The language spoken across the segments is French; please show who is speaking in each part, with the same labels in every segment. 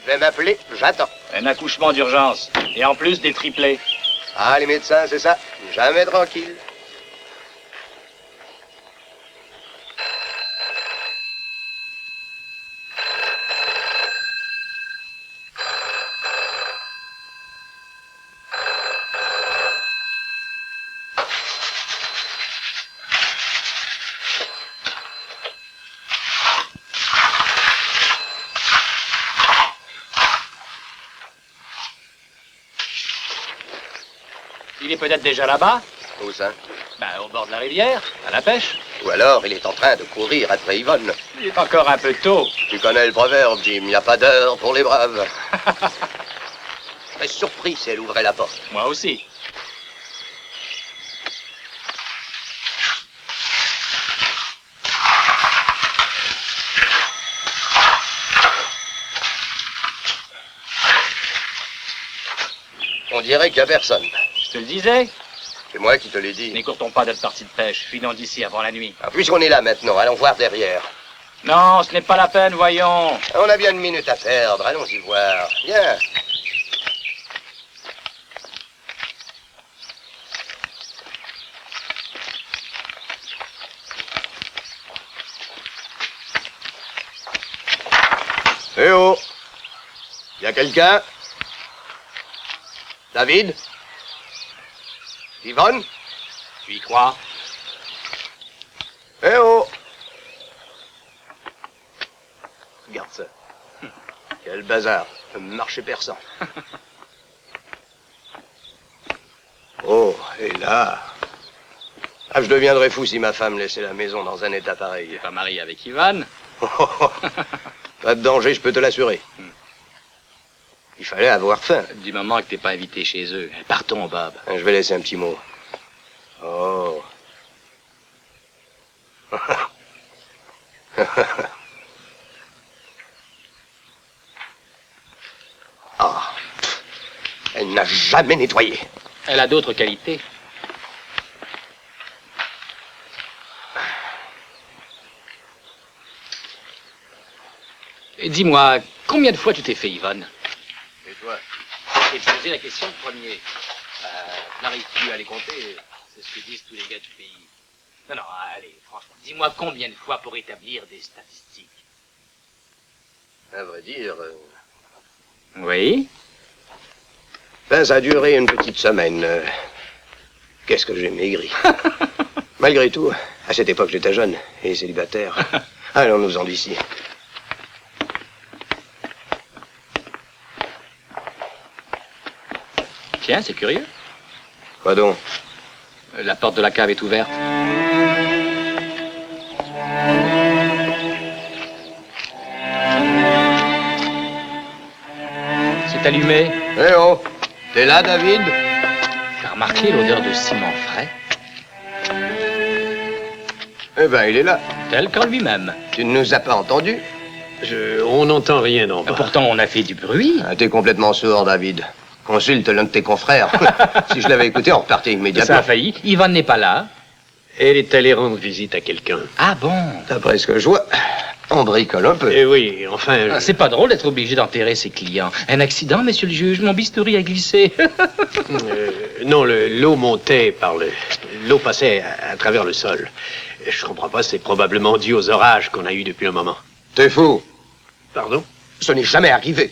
Speaker 1: Je vais m'appeler, j'attends.
Speaker 2: Un accouchement d'urgence. Et en plus des triplés.
Speaker 1: Ah, les médecins, c'est ça. Jamais tranquille.
Speaker 2: Il est peut-être déjà là-bas.
Speaker 1: Où ça?
Speaker 2: Ben, au bord de la rivière, à la pêche.
Speaker 1: Ou alors, il est en train de courir après Yvonne.
Speaker 2: Il est encore un peu tôt.
Speaker 1: Tu connais le proverbe, Jim, il n'y a pas d'heure pour les braves. Je serais surpris si elle ouvrait la porte.
Speaker 2: Moi aussi.
Speaker 1: On dirait qu'il n'y a personne.
Speaker 2: Je te le disais.
Speaker 1: C'est moi qui te l'ai dit.
Speaker 2: N'écoutons pas d'être partie de pêche. Filons d'ici avant la nuit.
Speaker 1: Ah, puisqu'on est là maintenant, allons voir derrière.
Speaker 2: Non, ce n'est pas la peine, voyons.
Speaker 1: On a bien une minute à perdre, allons-y voir. Viens. Eh oh! Y a quelqu'un? David? Yvonne?
Speaker 2: Tu y crois?
Speaker 1: Eh oh! Regarde ça. Quel bazar. Un marché persan. Oh, et là... Ah, je deviendrais fou si ma femme laissait la maison dans un état pareil.
Speaker 2: T'es pas marié avec Ivan?
Speaker 1: Pas de danger, je peux te l'assurer. Il fallait avoir faim.
Speaker 2: Du moment que t'es pas invité chez eux. Partons, Bob.
Speaker 1: Je vais laisser un petit mot. Oh. Ah. Elle n'a jamais nettoyé.
Speaker 2: Elle a d'autres qualités. Et dis-moi, combien de fois tu t'es fait, Yvonne?
Speaker 1: Et toi?
Speaker 2: J'ai posé la question le premier. N'arrives-tu à les compter? C'est ce que disent tous les gars du pays. Non, allez, franchement, dis-moi combien de fois pour établir des statistiques?
Speaker 1: À vrai dire...
Speaker 2: Oui?
Speaker 1: Ben, ça a duré une petite semaine. Qu'est-ce que j'ai maigri. Malgré tout, à cette époque, j'étais jeune et célibataire. Allons-nous-en d'ici.
Speaker 2: Tiens, c'est curieux.
Speaker 1: Quoi donc?
Speaker 2: La porte de la cave est ouverte. C'est allumé.
Speaker 1: Eh oh! T'es là, David?
Speaker 2: T'as remarqué l'odeur de ciment frais?
Speaker 1: Eh ben, il est là.
Speaker 2: Tel qu'en lui-même.
Speaker 1: Tu ne nous as pas entendus?
Speaker 3: On n'entend rien d'en bas.
Speaker 2: Pourtant, on a fait du bruit.
Speaker 1: Ah, t'es complètement sourd, David. Consulte l'un de tes confrères. Si je l'avais écouté, on repartait immédiatement.
Speaker 2: Ça a failli. Yvonne n'est pas là.
Speaker 3: Elle est allée rendre visite à quelqu'un.
Speaker 2: Ah bon?
Speaker 1: D'après ce que je vois, on bricole un peu.
Speaker 3: Eh oui, enfin...
Speaker 2: C'est pas drôle d'être obligé d'enterrer ses clients. Un accident, monsieur le juge, mon bistouri a glissé.
Speaker 3: non, l'eau montait par l'eau passait à travers le sol. Je comprends pas, c'est probablement dû aux orages qu'on a eus depuis un moment.
Speaker 1: T'es fou.
Speaker 3: Pardon?
Speaker 1: Ce n'est jamais arrivé.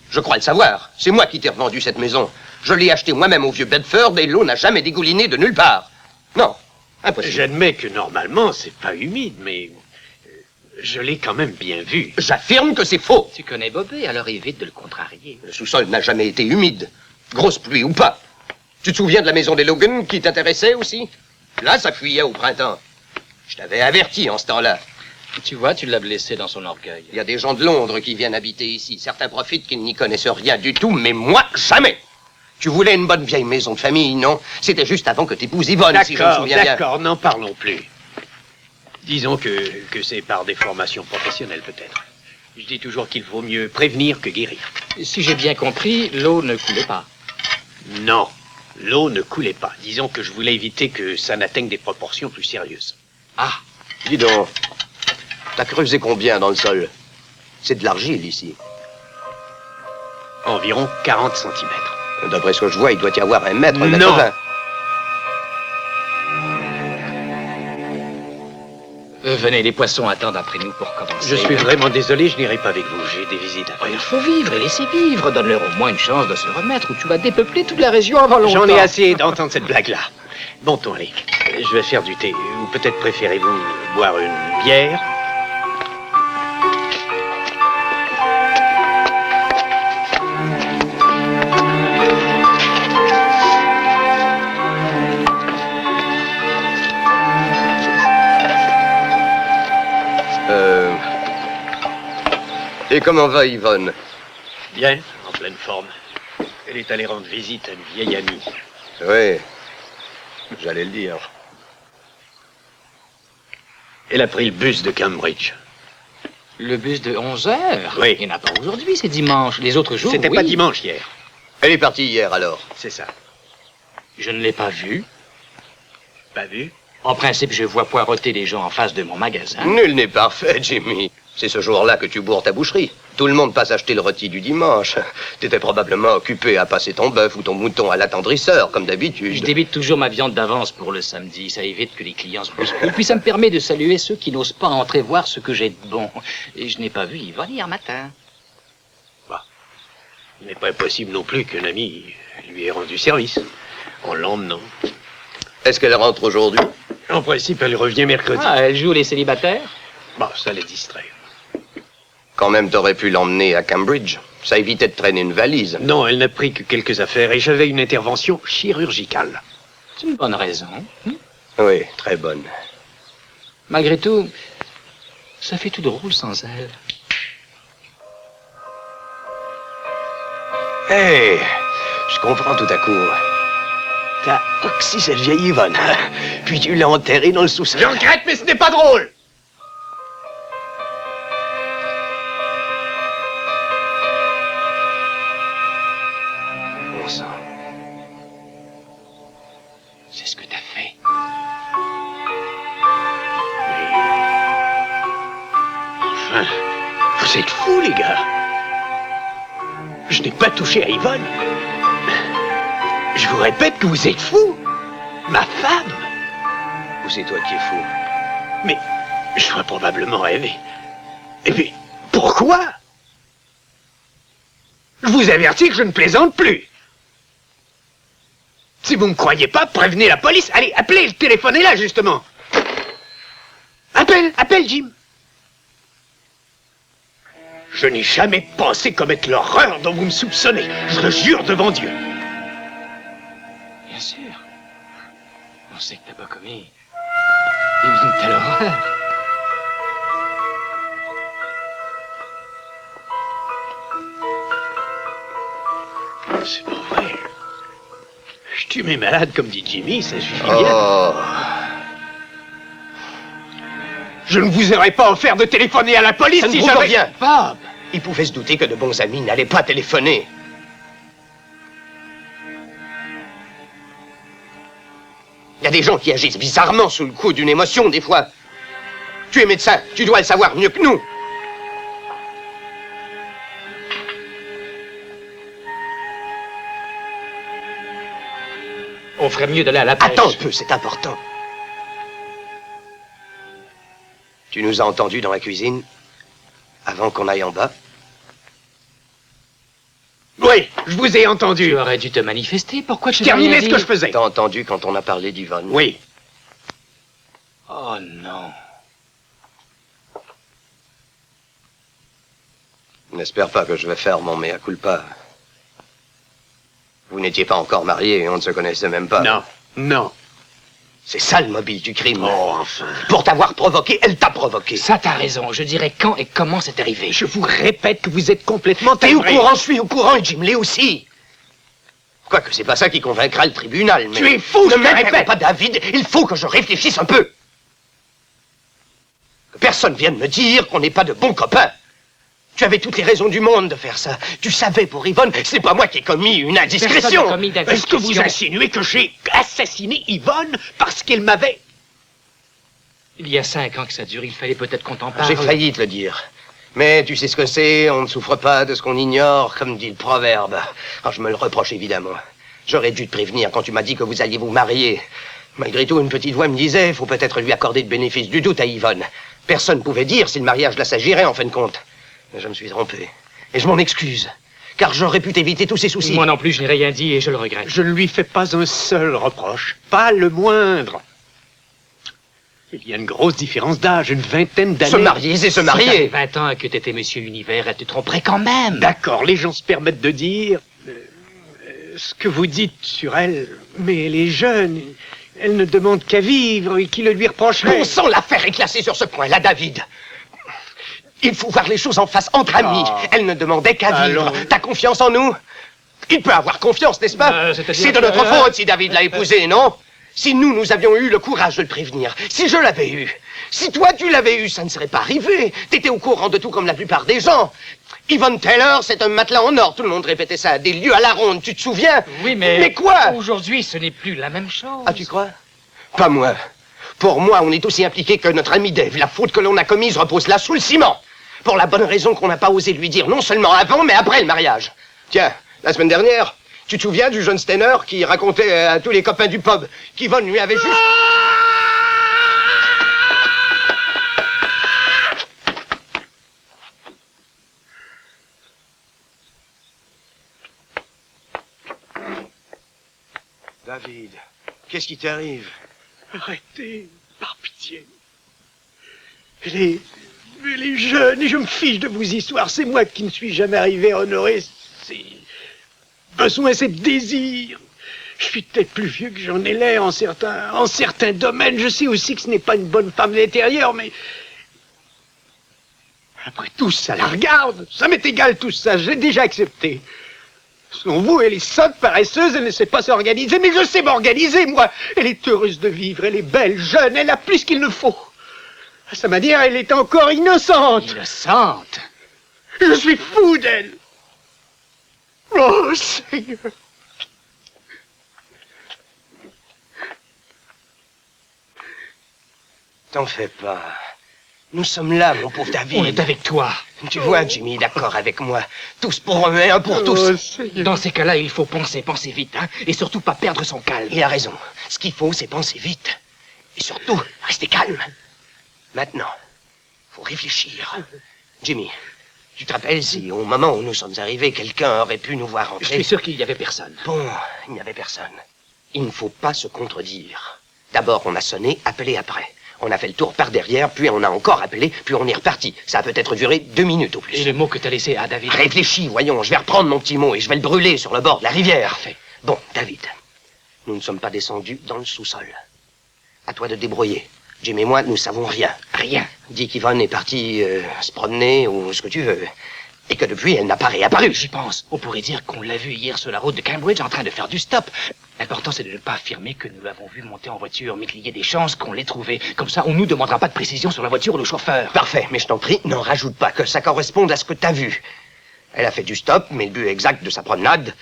Speaker 1: Je crois le savoir. C'est moi qui t'ai revendu cette maison. Je l'ai achetée moi-même au vieux Bedford et l'eau n'a jamais dégouliné de nulle part. Non, impossible.
Speaker 3: J'admets que normalement, c'est pas humide, mais... je l'ai quand même bien vu.
Speaker 1: J'affirme que c'est faux.
Speaker 2: Tu connais Bobé, alors évite de le contrarier.
Speaker 1: Le sous-sol n'a jamais été humide. Grosse pluie ou pas. Tu te souviens de la maison des Logan qui t'intéressait aussi? Là, ça fuyait au printemps. Je t'avais averti en ce temps-là.
Speaker 2: Tu vois, tu l'as blessé dans son orgueil.
Speaker 1: Il y a des gens de Londres qui viennent habiter ici. Certains profitent qu'ils n'y connaissent rien du tout, mais moi, jamais. Tu voulais une bonne vieille maison de famille, non? C'était juste avant que t'épouses Yvonne, si je me souviens bien.
Speaker 3: D'accord, n'en parlons plus. Disons que c'est par des formations professionnelles, peut-être. Je dis toujours qu'il vaut mieux prévenir que guérir.
Speaker 2: Si j'ai bien compris, l'eau ne coulait pas.
Speaker 3: Non, l'eau ne coulait pas. Disons que je voulais éviter que ça n'atteigne des proportions plus sérieuses.
Speaker 2: Ah,
Speaker 1: Dis donc, t'as creusé combien dans le sol? C'est de l'argile ici.
Speaker 3: Environ 40 cm.
Speaker 1: D'après ce que je vois, il doit y avoir 1 mètre, 1 mètre
Speaker 3: Non.
Speaker 1: 20.
Speaker 2: Venez, les poissons attendent après nous pour commencer.
Speaker 3: Je suis vraiment désolé, je n'irai pas avec vous. J'ai des visites à faire.
Speaker 2: Il faut vivre et laisser vivre. Donne-leur au moins une chance de se remettre ou tu vas dépeupler toute la région avant longtemps.
Speaker 3: J'en ai assez d'entendre cette blague-là. Bon ton, allez. Je vais faire du thé. Ou peut-être préférez-vous boire une bière?
Speaker 1: Et comment va Yvonne?
Speaker 3: Bien, en pleine forme. Elle est allée rendre visite à une vieille amie.
Speaker 1: Oui, j'allais le dire.
Speaker 3: Elle a pris le bus de Cambridge.
Speaker 2: Le bus de 11 heures?
Speaker 3: Oui.
Speaker 2: Il n'y en a pas aujourd'hui, c'est dimanche. Les autres jours,
Speaker 3: C'était
Speaker 2: oui.
Speaker 3: pas dimanche hier.
Speaker 1: Elle est partie hier, alors?
Speaker 3: C'est ça.
Speaker 2: Je ne l'ai pas vue.
Speaker 3: Pas vu?
Speaker 2: En principe, je vois poireauter les gens en face de mon magasin.
Speaker 1: Nul n'est parfait, Jimmy. C'est ce jour-là que tu bourres ta boucherie. Tout le monde passe acheter le rôti du dimanche. T'étais probablement occupé à passer ton bœuf ou ton mouton à l'attendrisseur, comme d'habitude.
Speaker 2: Je débite toujours ma viande d'avance pour le samedi. Ça évite que les clients se bousculent. Puis ça me permet de saluer ceux qui n'osent pas entrer voir ce que j'ai de bon. Et je n'ai pas vu Yvonne hier matin.
Speaker 3: Il n'est pas impossible non plus qu'un ami lui ait rendu service. En l'emmenant.
Speaker 1: Est-ce qu'elle rentre aujourd'hui?
Speaker 3: En principe, elle revient mercredi.
Speaker 2: Ah, elle joue les célibataires?
Speaker 3: Bon, ça les distrait.
Speaker 1: Quand même, t'aurais pu l'emmener à Cambridge. Ça évitait de traîner une valise.
Speaker 3: Non, elle n'a pris que quelques affaires et j'avais une intervention chirurgicale.
Speaker 2: C'est une bonne raison.
Speaker 1: Oui, très bonne.
Speaker 2: Malgré tout, ça fait tout drôle sans elle.
Speaker 1: Hé, je comprends tout à coup. T'as oxy cette vieille Yvonne. Puis tu l'as enterrée dans le sous-sol.
Speaker 3: Je regrette, mais ce n'est pas drôle.
Speaker 1: Bon sang.
Speaker 2: C'est ce que t'as fait.
Speaker 3: Enfin, vous êtes fous, les gars. Je n'ai pas touché à Yvonne. Je vous répète que vous êtes fous. Ma femme.
Speaker 1: Ou c'est toi qui es fou?
Speaker 3: Mais je dois probablement rêver. Et puis, pourquoi? Je vous avertis que je ne plaisante plus. Si vous ne me croyez pas, prévenez la police. Allez, appelez, le téléphone est là, justement. Appelle, Jim. Je n'ai jamais pensé commettre l'horreur dont vous me soupçonnez. Je le jure devant Dieu.
Speaker 2: Bien sûr. On sait que t'as pas commis une telle horreur.
Speaker 3: C'est pas vrai. Je tue mes malades, comme dit Jimmy, ça suffit bien.
Speaker 1: Oh.
Speaker 3: Je ne vous aurais pas offert de téléphoner à la police
Speaker 1: Ça ne
Speaker 3: si
Speaker 1: vous
Speaker 3: j'avais...
Speaker 1: revient.
Speaker 2: Bob!
Speaker 1: Il pouvait se douter que de bons amis n'allaient pas téléphoner. Il y a des gens qui agissent bizarrement sous le coup d'une émotion, des fois. Tu es médecin, tu dois le savoir mieux que nous.
Speaker 2: On ferait mieux d'aller à la pêche.
Speaker 1: Attends un peu, c'est important. Tu nous as entendus dans la cuisine avant qu'on aille en bas?
Speaker 3: Oui, je vous ai entendu.
Speaker 2: Tu aurais dû te manifester. Pourquoi tu
Speaker 3: Je terminais
Speaker 2: n'as
Speaker 3: ce
Speaker 2: rien
Speaker 3: que
Speaker 2: dit?
Speaker 3: je faisais.
Speaker 1: T'as entendu quand on a parlé d'Yvonne?
Speaker 3: Oui.
Speaker 2: Oh non.
Speaker 1: N'espère pas que je vais faire mon mea culpa. Vous n'étiez pas encore mariés et on ne se connaissait même pas.
Speaker 3: Non, non.
Speaker 1: C'est ça le mobile du crime.
Speaker 3: Oh, enfin.
Speaker 1: Pour t'avoir provoqué, elle t'a provoqué.
Speaker 2: Ça, t'as raison. Je dirais quand et comment c'est arrivé.
Speaker 3: Je vous répète que vous êtes complètement
Speaker 1: T'es au
Speaker 3: timbré.
Speaker 1: courant, je suis au courant, et Jim Lee aussi. Quoique c'est pas ça qui convaincra le tribunal, mais...
Speaker 3: Tu es fou,
Speaker 1: ne
Speaker 3: je te
Speaker 1: m'interromps
Speaker 3: répète.
Speaker 1: pas, David. Il faut que je réfléchisse un peu. Que personne vienne me dire qu'on n'est pas de bons copains. Tu avais toutes les raisons du monde de faire ça. Tu savais pour Yvonne, c'est pas moi qui ai commis une
Speaker 2: Personne n'a
Speaker 1: indiscrétion.
Speaker 2: commis
Speaker 3: Est-ce que vous
Speaker 2: d'indiscrétion.
Speaker 3: insinuez que j'ai assassiné Yvonne parce qu'elle m'avait...
Speaker 2: Il y a 5 ans que ça dure. Il fallait peut-être qu'on t'en parle.
Speaker 1: J'ai failli te le dire. Mais tu sais ce que c'est, on ne souffre pas de ce qu'on ignore, comme dit le proverbe. Alors, je me le reproche évidemment. J'aurais dû te prévenir quand tu m'as dit que vous alliez vous marier. Malgré tout, une petite voix me disait, faut peut-être lui accorder le bénéfice du doute à Yvonne. Personne ne pouvait dire si le mariage la s'agirait en fin de compte. Mais je me suis trompé. Et je m'en excuse. Car j'aurais pu t'éviter tous ces soucis.
Speaker 2: Moi non plus, je n'ai rien dit et je le regrette.
Speaker 3: Je ne lui fais pas un seul reproche. Pas le moindre. Il y a une grosse différence d'âge, une vingtaine d'années.
Speaker 1: Se marier, c'est se marier.
Speaker 2: Si t'avais 20 ans et que t'étais Monsieur Univers, elle te tromperait quand même.
Speaker 3: D'accord, les gens se permettent de dire ce que vous dites sur elle. Mais elle est jeune. Elle ne demande qu'à vivre et qui le lui reprocherait.
Speaker 1: Bon sang, l'affaire est classée sur ce point-là, David. Il faut voir les choses en face, entre amis. Elle ne demandait qu'à vivre. T'as confiance en nous? Il peut avoir confiance, n'est-ce pas? C'est de notre faute si David l'a épousée, non? Si nous avions eu le courage de le prévenir, si je l'avais eu, si toi tu l'avais eu, ça ne serait pas arrivé. T'étais au courant de tout comme la plupart des gens. Yvonne Taylor, c'est un matelas en or. Tout le monde répétait ça à des lieues à la ronde, tu te souviens?
Speaker 2: Oui, mais...
Speaker 1: Mais quoi?
Speaker 2: Aujourd'hui, ce n'est plus la même chose.
Speaker 1: Ah, tu crois? Pas moi. Pour moi, on est aussi impliqué que notre ami Dave. La faute que l'on a commise repose là sous le ciment. Pour la bonne raison qu'on n'a pas osé lui dire non seulement avant, mais après le mariage. Tiens, la semaine dernière, tu te souviens du jeune Steiner qui racontait à tous les copains du pub qu'Yvonne lui avait juste... David, qu'est-ce qui t'arrive?
Speaker 3: Arrêtez, par pitié. Elle est jeune et je me fiche de vos histoires. C'est moi qui ne suis jamais arrivé à honorer ces besoins, ces désirs. Je suis peut-être plus vieux que j'en ai l'air en certains domaines. Je sais aussi que ce n'est pas une bonne femme d'intérieur, mais... Après tout, ça la regarde. Ça m'est égal tout ça, j'ai déjà accepté. Selon vous, elle est sotte, paresseuse, elle ne sait pas s'organiser, mais je sais m'organiser, moi. Elle est heureuse de vivre, elle est belle, jeune, elle a plus qu'il ne faut. À sa manière, elle est encore innocente.
Speaker 2: Innocente?
Speaker 3: Je suis fou d'elle. Oh, Seigneur.
Speaker 1: T'en fais pas. Nous sommes là, mon pauvre David.
Speaker 2: On est avec toi.
Speaker 1: Tu vois, Jimmy, d'accord avec moi. Tous pour un et un pour tous.
Speaker 2: Dans ces cas-là, il faut penser vite, hein, et surtout pas perdre son calme.
Speaker 1: Il a raison. Ce qu'il faut, c'est penser vite. Et surtout, rester calme. Maintenant, faut réfléchir. Jimmy, tu te rappelles si, au moment où nous sommes arrivés, quelqu'un aurait pu nous voir entrer?
Speaker 2: Je suis sûr qu'il n'y avait personne.
Speaker 1: Bon, il n'y avait personne. Il ne faut pas se contredire. D'abord, on a sonné, appelé après. On a fait le tour par derrière, puis on a encore appelé, puis on est reparti. Ça a peut-être duré 2 minutes au plus.
Speaker 2: Et le mot que t'as laissé à David?
Speaker 1: Réfléchis, voyons, je vais reprendre mon petit mot et je vais le brûler sur le bord de la rivière.
Speaker 2: Parfait.
Speaker 1: Bon, David, nous ne sommes pas descendus dans le sous-sol. À toi de te débrouiller. Jim et moi, nous savons rien.
Speaker 2: Rien.
Speaker 1: Dis qu'Yvonne est partie se promener ou ce que tu veux. Et que depuis, elle n'a pas réapparu.
Speaker 2: J'y pense. On pourrait dire qu'on l'a vu hier sur la route de Cambridge en train de faire du stop. L'important, c'est de ne pas affirmer que nous l'avons vu monter en voiture, mais qu'il y ait des chances qu'on l'ait trouvé. Comme ça, on nous demandera pas de précision sur la voiture ou le chauffeur.
Speaker 1: Parfait, mais je t'en prie, n'en rajoute pas, que ça corresponde à ce que t'as vu. Elle a fait du stop, mais le but exact de sa promenade,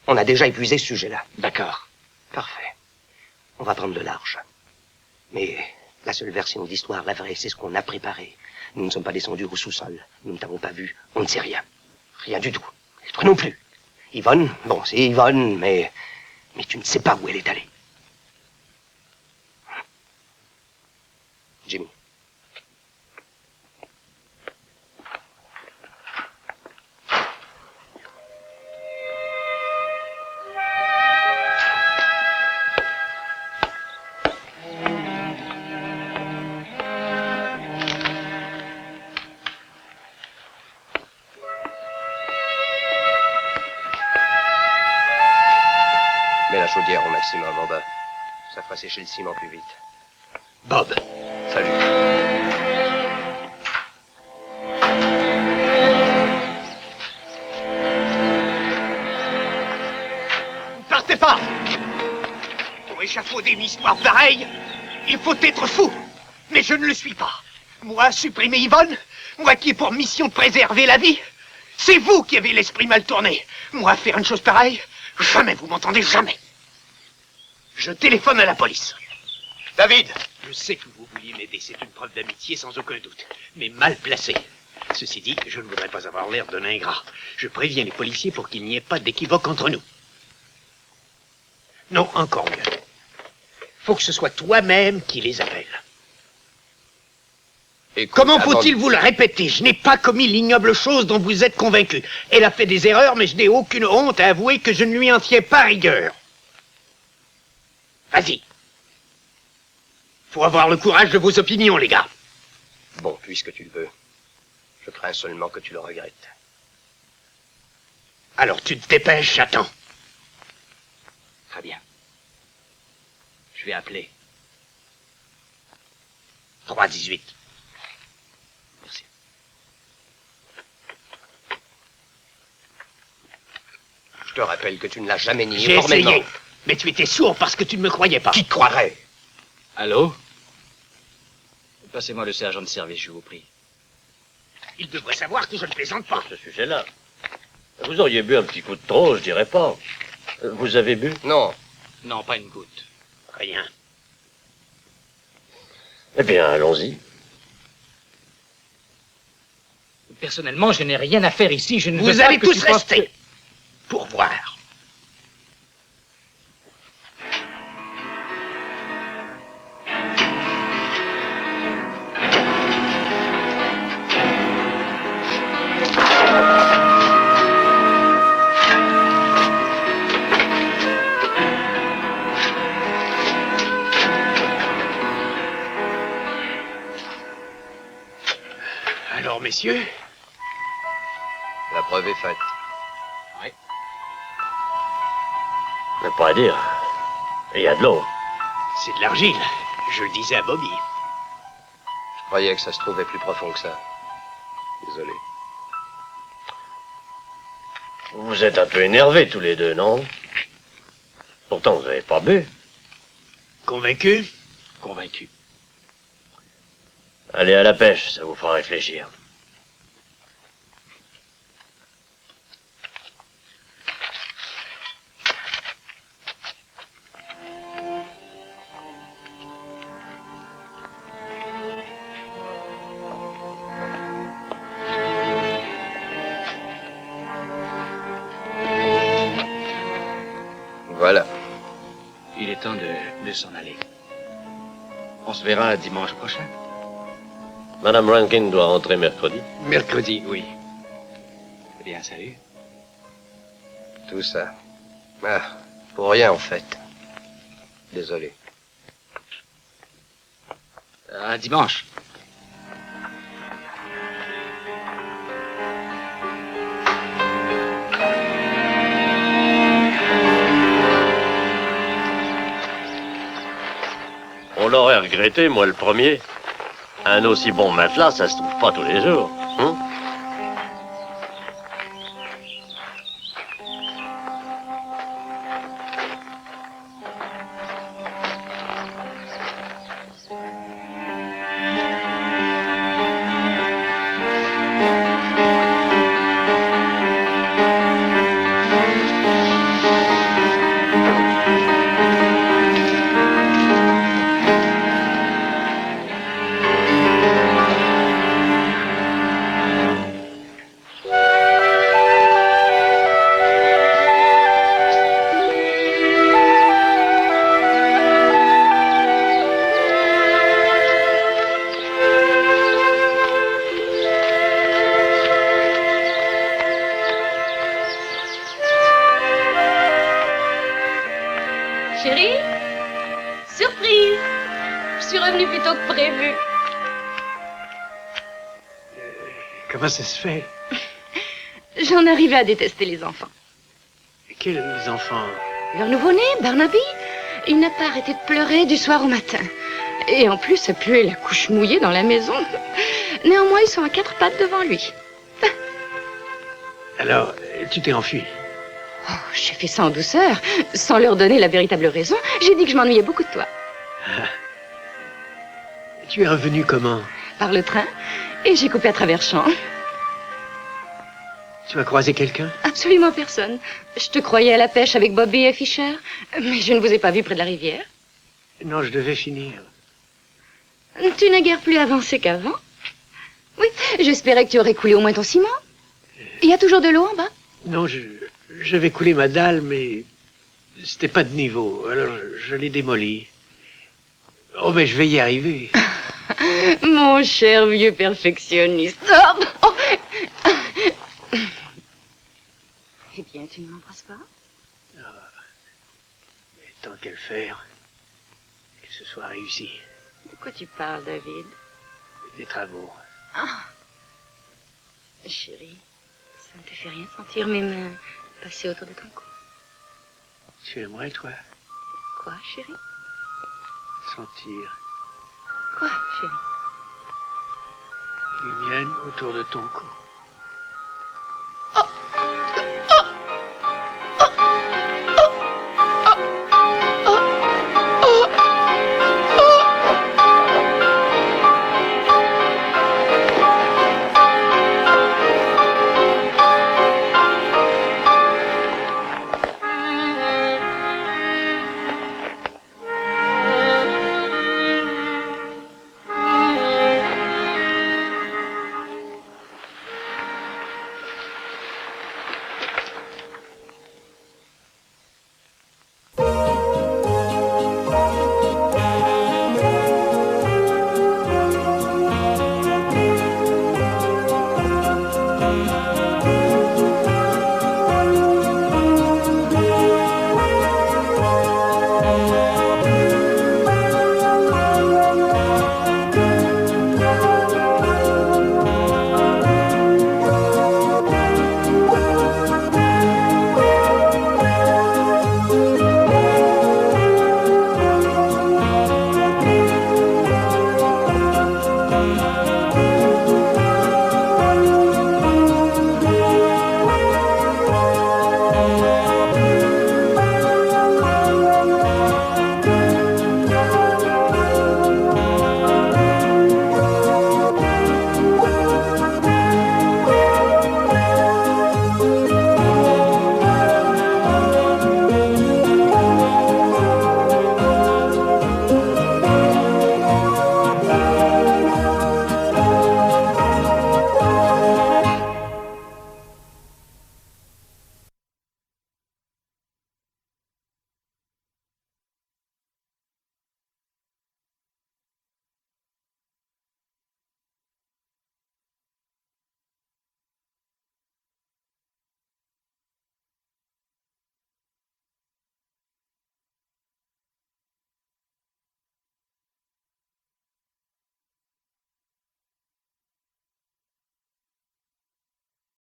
Speaker 1: on a déjà épuisé ce sujet-là.
Speaker 2: D'accord.
Speaker 1: Parfait. On va prendre de large. Mais la seule version d'histoire, la vraie, c'est ce qu'on a préparé. Nous ne sommes pas descendus au sous-sol. Nous ne t'avons pas vu. On ne sait rien. Rien du tout. Et toi non plus. Yvonne, bon, c'est Yvonne, mais tu ne sais pas où elle est allée. Jimmy. Mets la chaudière au maximum en bas. Ça fera sécher le ciment plus vite.
Speaker 3: Bob.
Speaker 1: Salut.
Speaker 3: Ne partez pas. Pour échafauder une histoire pareille, il faut être fou. Mais je ne le suis pas. Moi, supprimer Yvonne, moi qui ai pour mission de préserver la vie, c'est vous qui avez l'esprit mal tourné. Moi, faire une chose pareille, jamais, vous m'entendez, jamais. Je téléphone à la police.
Speaker 1: David!
Speaker 3: Je sais que vous vouliez m'aider, c'est une preuve d'amitié sans aucun doute, mais mal placée. Ceci dit, je ne voudrais pas avoir l'air d'un ingrat. Je préviens les policiers pour qu'il n'y ait pas d'équivoque entre nous. Non, encore mieux. Faut que ce soit toi-même qui les appelle. Et comment faut-il vous le répéter? Je n'ai pas commis l'ignoble chose dont vous êtes convaincu. Elle a fait des erreurs, mais je n'ai aucune honte à avouer que je ne lui en tiens pas rigueur. Vas-y. Faut avoir le courage de vos opinions, les gars.
Speaker 1: Bon, puisque tu le veux. Je crains seulement que tu le regrettes.
Speaker 3: Alors tu te dépêches, j'attends.
Speaker 2: Très bien. Je vais appeler.
Speaker 3: 3-18.
Speaker 2: Merci.
Speaker 1: Je te rappelle que tu ne l'as jamais nié
Speaker 3: J'ai
Speaker 1: formellement.
Speaker 3: essayé, mais tu étais sourd parce que tu ne me croyais pas.
Speaker 1: Qui te croirait?
Speaker 2: Allô? Passez-moi le sergent de service, je vous prie.
Speaker 3: Il devrait savoir que je ne plaisante pas.
Speaker 4: Ce sujet-là. Vous auriez bu un petit coup de trop, je dirais pas. Vous avez bu?
Speaker 1: Non.
Speaker 2: Non, pas une goutte.
Speaker 3: Rien.
Speaker 4: Eh bien, allons-y.
Speaker 2: Personnellement, je n'ai rien à faire ici. Je ne veux
Speaker 3: Vous
Speaker 2: pas
Speaker 3: allez
Speaker 2: que
Speaker 3: tous
Speaker 2: tu penses
Speaker 3: rester.
Speaker 2: que-
Speaker 3: Pour voir. Alors, messieurs,
Speaker 1: La preuve est faite.
Speaker 4: Ne pas à dire. Il y a de l'eau.
Speaker 3: c'est de l'argile. Je le disais à Bobby.
Speaker 1: Je croyais que ça se trouvait plus profond que ça. Désolé.
Speaker 4: Vous êtes un peu énervés tous les deux, non? Pourtant, vous n'avez pas bu.
Speaker 3: Convaincu?
Speaker 2: Convaincu.
Speaker 4: Allez à la pêche, ça vous fera réfléchir.
Speaker 1: Voilà.
Speaker 2: Il est temps de s'en aller. On se verra dimanche prochain.
Speaker 4: Madame Rankin doit rentrer mercredi.
Speaker 3: Mercredi, oui.
Speaker 2: Eh bien, salut.
Speaker 1: Tout ça. Ah, pour rien en fait. Désolé.
Speaker 2: À dimanche.
Speaker 4: On l'aurait regretté, moi le premier. Un aussi bon matelas, ça se trouve pas tous les jours. Hein?
Speaker 5: Chérie, surprise! Je suis revenue plus tôt que prévu.
Speaker 3: Comment ça se fait?
Speaker 5: J'en arrivais à détester les enfants.
Speaker 3: Quels enfants?
Speaker 5: Leur nouveau-né, Barnaby, il n'a pas arrêté de pleurer du soir au matin. Et en plus, ça puait la couche mouillée dans la maison. Néanmoins, ils sont à quatre pattes devant lui.
Speaker 3: Alors, tu t'es enfui.
Speaker 5: Oh, j'ai fait ça en douceur, sans leur donner la véritable raison. J'ai dit que je m'ennuyais beaucoup de toi.
Speaker 3: Tu es revenu comment?
Speaker 5: Par le train, et j'ai coupé à travers champs.
Speaker 3: Tu as croisé quelqu'un?
Speaker 5: Absolument personne. Je te croyais à la pêche avec Bobby et Fisher, mais je ne vous ai pas vu près de la rivière.
Speaker 3: Non, je devais finir.
Speaker 5: Tu n'es guère plus avancé qu'avant. Oui, j'espérais que tu aurais coulé au moins ton ciment. Il y a toujours de l'eau en bas?
Speaker 6: Non, je vais couler ma dalle, mais c'était pas de niveau. Alors, je l'ai démolie. Oh, mais je vais y arriver.
Speaker 5: Mon cher vieux perfectionniste. Oh. Eh bien, tu ne m'embrasses pas?
Speaker 6: Mais tant qu'à le faire, que ce soit réussi.
Speaker 5: De quoi tu parles, David?
Speaker 6: Des travaux.
Speaker 5: Ah. Chérie, ça ne te fait rien de sentir mes mains passer autour de ton cou?
Speaker 6: Tu aimerais, toi,
Speaker 5: Quoi, chérie?
Speaker 6: sentir
Speaker 5: Quoi, chérie?
Speaker 6: les miennes autour de ton cou?